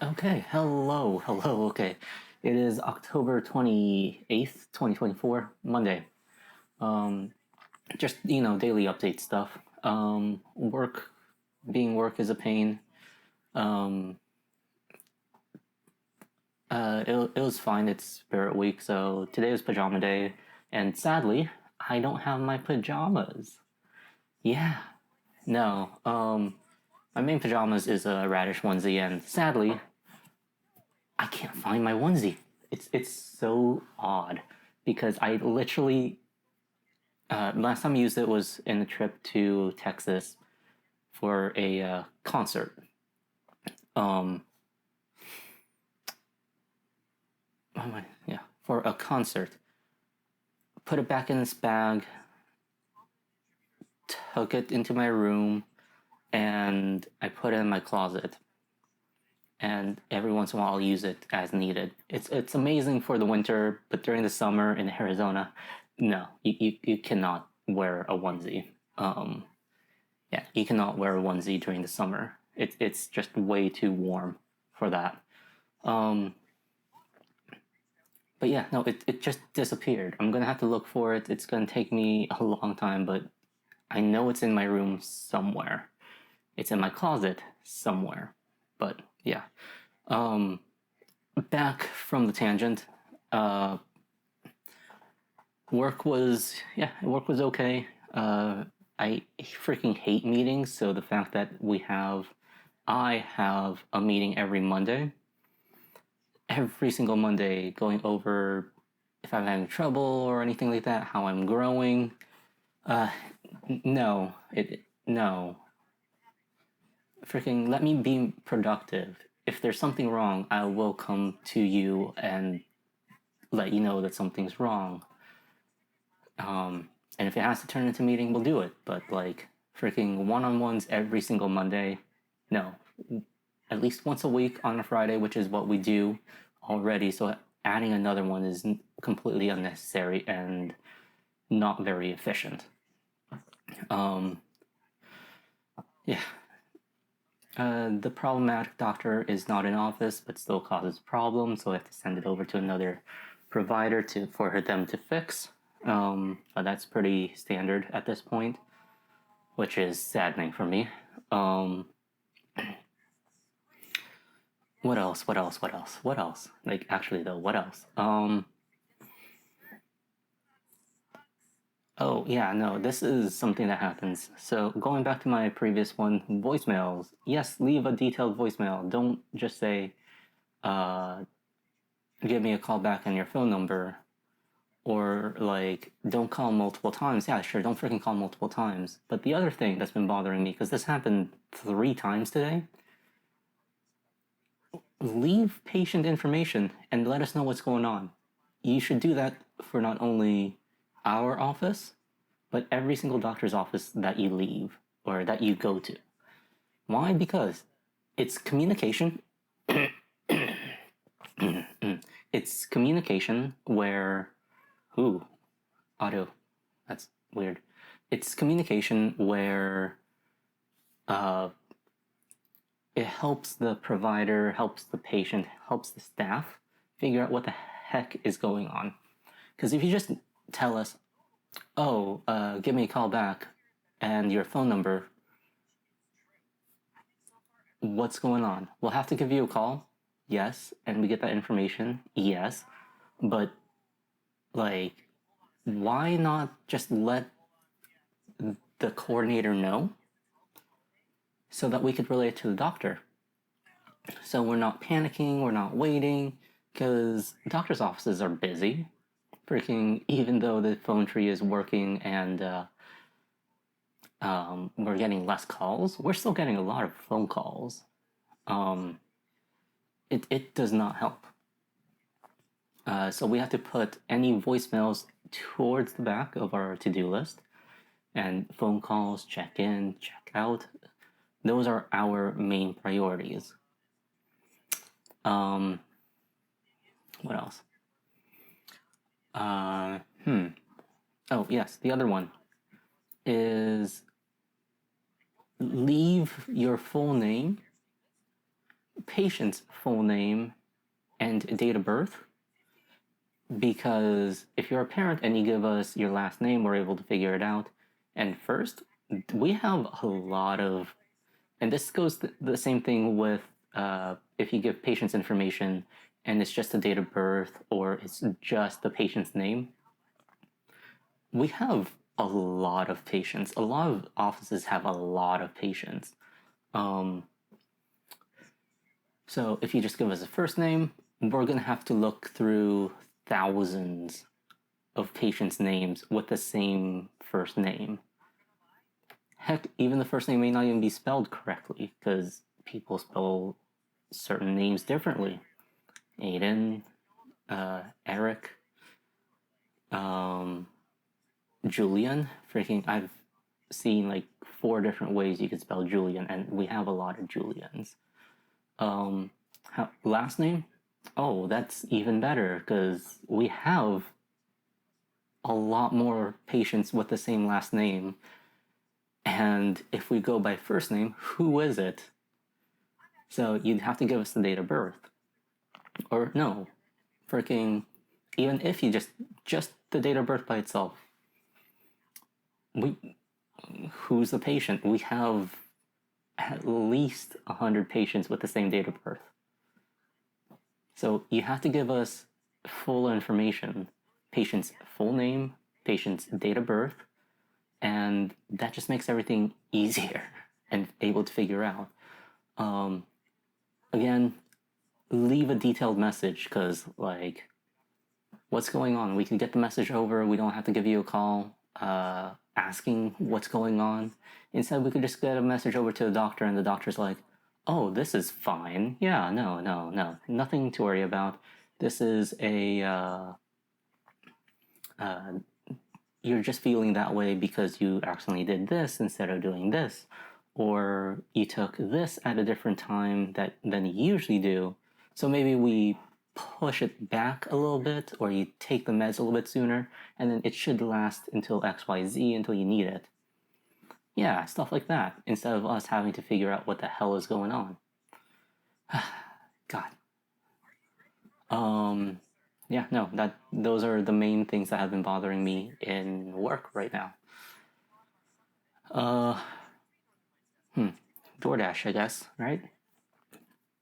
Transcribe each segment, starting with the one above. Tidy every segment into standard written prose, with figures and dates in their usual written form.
Okay, hello. Okay, it is October 28th, 2024, Monday. Um, just, daily update stuff. Work is a pain. Um, it was fine. It's Spirit Week, so today is pajama day, and sadly, I don't have my pajamas. Yeah, no. My main pajamas is a radish onesie, and sadly, I can't find my onesie. It's so odd because I literally last time I used it was in a trip to Texas for a concert. Um, oh my, yeah, for a concert. Put it back in this bag, took it into my room, and I put it in my closet. And every once in a while, I'll use it as needed. It's amazing for the winter, but during the summer in Arizona, no, you cannot wear a onesie. Yeah, you cannot wear a onesie during the summer. It's just way too warm for that. Um, but yeah, no, it just disappeared. I'm gonna have to look for it. It's gonna take me a long time, but I know it's in my room somewhere. It's in my closet somewhere. But yeah. Um, Back from the tangent. Uh, work was okay. I freaking hate meetings, so the fact that I have a meeting every single Monday, going over if I'm having trouble or anything like that, how I'm growing. Uh, no. Freaking let me be productive. If there's something wrong, I will come to you and let you know that something's wrong. And if it has to turn into a meeting, we'll do it. But like freaking one-on-ones every single Monday, no. At least once a week on a Friday, which is what we do already. So adding another one is completely unnecessary and not very efficient. Um, yeah. The problematic doctor is not in office, but still causes problems, so I have to send it over to another provider for them to fix. But that's pretty standard at this point, which is saddening for me. What else? Like, actually, though, what else? Oh, yeah, no, this is something that happens. So, going back to my previous one, voicemails. Yes, leave a detailed voicemail. Don't just say, uh, give me a call back on your phone number. Or, like, don't call multiple times. Yeah, sure, don't freaking call multiple times. But the other thing that's been bothering me, because this happened 3 times today, leave patient information and let us know what's going on. You should do that for not only our office, but every single doctor's office that you leave or that you go to. Why? Because it's communication. It's communication where. Ooh, audio. That's weird. It's communication where uh, it helps the provider, helps the patient, helps the staff figure out what the heck is going on. Because if you just tell us, oh, give me a call back and your phone number, what's going on? We'll have to give you a call, yes, and we get that information, yes, but like, why not just let the coordinator know so that we could relay it to the doctor? So we're not panicking, we're not waiting, because doctors' offices are busy. Freaking, even though the phone tree is working and we're getting less calls, we're still getting a lot of phone calls. It does not help. So we have to put any voicemails towards the back of our to-do list, and phone calls, check in, check out. Those are our main priorities. What else? Oh, yes, the other one is leave your full name patient's full name and date of birth, because if you're a parent and you give us your last name, we're able to figure it out. And first, we have a lot of, and this goes the same thing with if you give patients information and it's just the date of birth or it's just the patient's name. We have a lot of patients. A lot of offices have a lot of patients. So if you just give us a first name, we're going to have to look through thousands of patients' names with the same first name. Heck, even the first name may not even be spelled correctly because people spell certain names differently. Aiden, Eric, Julian. Freaking, I've seen like 4 different ways you could spell Julian, and we have a lot of Julians. Last name? Oh, that's even better because we have a lot more patients with the same last name. And if we go by first name, who is it? So you'd have to give us the date of birth. Or no, freaking, even if you just the date of birth by itself. Who's the patient? We have at least 100 patients with the same date of birth. So you have to give us full information, patient's full name, patient's date of birth, and that just makes everything easier and able to figure out. Again, leave a detailed message because, like, what's going on? We can get the message over. We don't have to give you a call asking what's going on. Instead, we could just get a message over to the doctor, and the doctor's like, oh, this is fine. Yeah, no. Nothing to worry about. This is you're just feeling that way because you accidentally did this instead of doing this. Or you took this at a different time than you usually do. So maybe we push it back a little bit, or you take the meds a little bit sooner, and then it should last until XYZ until you need it. Yeah, stuff like that, instead of us having to figure out what the hell is going on. God. Yeah, no, those are the main things that have been bothering me in work right now. Doordash, I guess, right?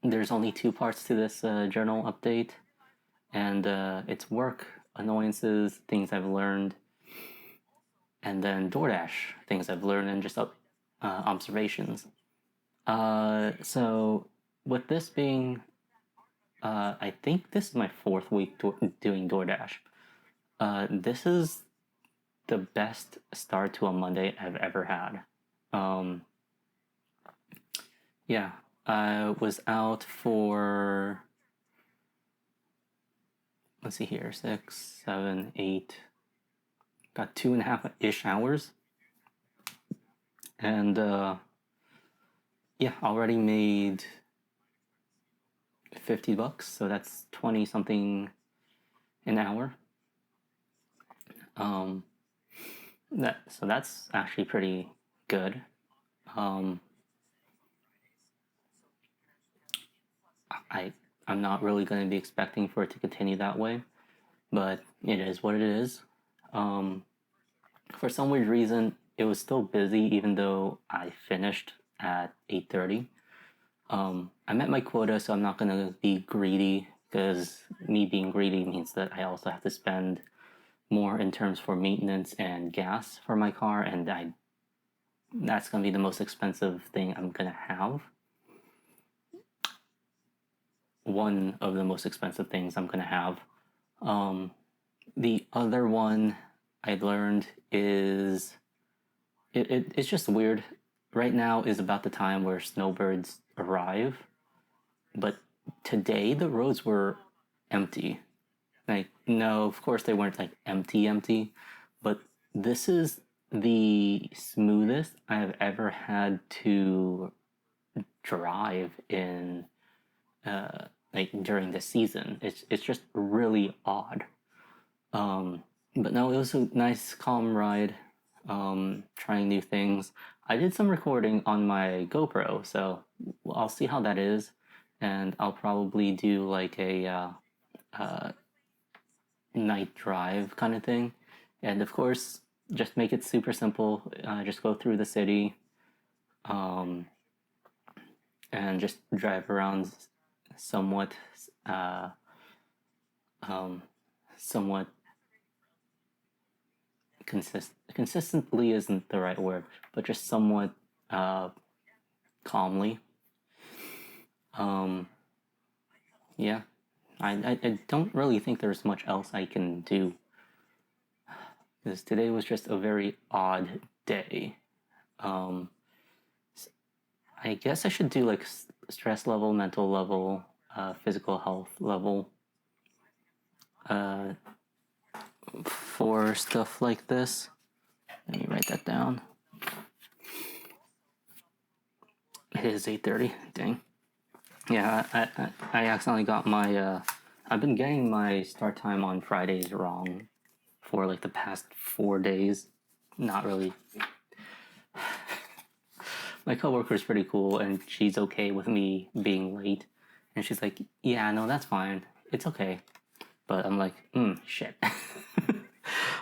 There's only 2 parts to this journal update, and it's work, annoyances, things I've learned, and then Doordash, things I've learned, and just observations. So with this being, I think this is my 4th week doing Doordash. This is the best start to a Monday I've ever had. Yeah, I was out for, let's see here, 6, 7, 8, about 2.5-ish hours. And yeah, already made $50, so that's 20 something an hour. So that's actually pretty good. I'm not really going to be expecting for it to continue that way, but it is what it is. For some weird reason, it was still busy even though I finished at 8:30. I met my quota, so I'm not going to be greedy, because me being greedy means that I also have to spend more in terms for maintenance and gas for my car, and that's going to be the most expensive thing I'm going to have. One of the most expensive things I'm going to have. The other one I learned is it's just weird. Right now is about the time where snowbirds arrive, but today the roads were empty. Like, no, of course they weren't like empty, but this is the smoothest I have ever had to drive in like during the season. It's just really odd. But no, it was a nice calm ride, trying new things. I did some recording on my GoPro, so I'll see how that is. and I'll probably do like a night drive kind of thing. And of course, just make it super simple. Just go through the city, um, and just drive around somewhat, uh, um, somewhat consistently isn't the right word, but just somewhat calmly. Um, yeah, I don't really think there's much else I can do, because today was just a very odd day. Um, I guess I should do like stress level, mental level, physical health level, uh, for stuff like this. Let me write that down. It is 8:30. Dang. Yeah, I accidentally got my. I've been getting my start time on Fridays wrong for like the past 4 days. Not really. My coworker is pretty cool, and she's okay with me being late. And she's like, "Yeah, no, that's fine. It's okay." But I'm like, shit.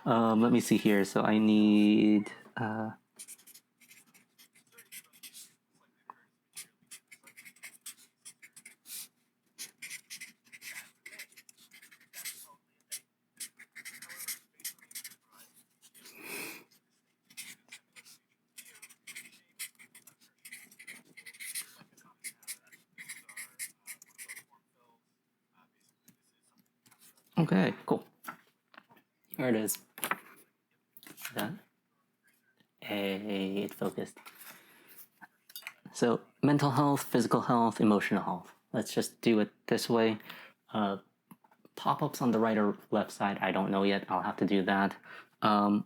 Let me see here. So I need. Okay, cool. Here it is. That. Hey, it focused. So, mental health, physical health, emotional health. Let's just do it this way. Pop ups on the right or left side, I don't know yet. I'll have to do that.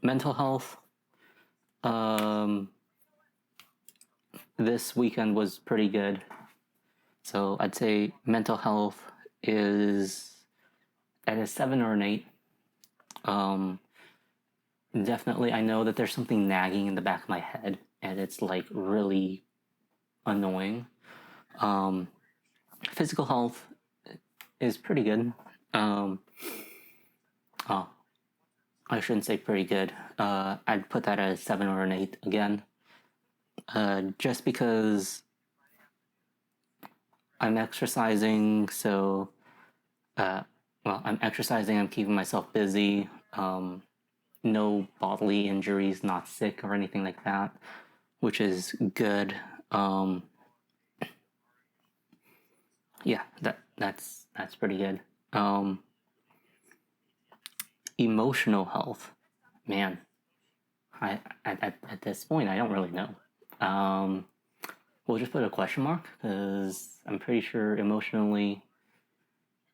Mental health. This weekend was pretty good. So, I'd say mental health is at a 7 or an 8. Definitely, I know that there's something nagging in the back of my head, and it's like really annoying. Physical health is pretty good. Oh, I shouldn't say pretty good. I'd put that at a 7 or an 8 again. Just because I'm exercising, so, I'm exercising, I'm keeping myself busy. No bodily injuries, not sick or anything like that, which is good. Yeah, that's pretty good. Emotional health, man. I at this point I don't really know. We'll just put a question mark because I'm pretty sure emotionally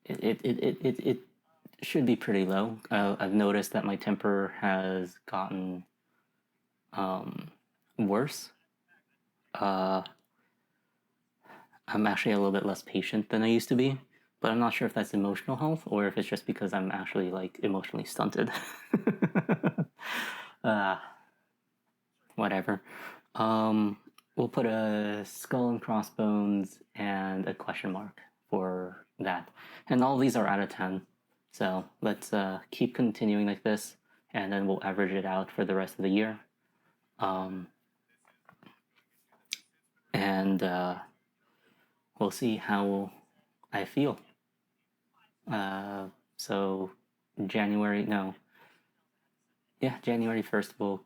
it should be pretty low. I've noticed that my temper has gotten worse. I'm actually a little bit less patient than I used to be, but I'm not sure if that's emotional health or if it's just because I'm actually like emotionally stunted. uh, Whatever. We'll put a skull and crossbones and a question mark for that. And all these are out of 10. So let's keep continuing like this, and then we'll average it out for the rest of the year. And we'll see how I feel. So January 1st, we'll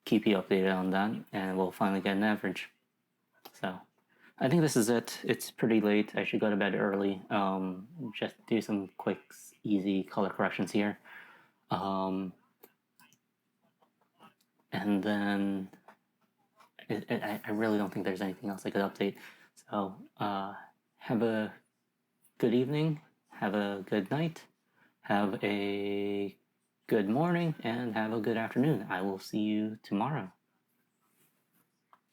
keep you updated on that, and we'll finally get an average. So I think this is it. It's pretty late. I should go to bed early. Just do some quick, easy color corrections here. And then I really don't think there's anything else I could update. So have a good evening. Have a good night. Have a good morning, and have a good afternoon. I will see you tomorrow.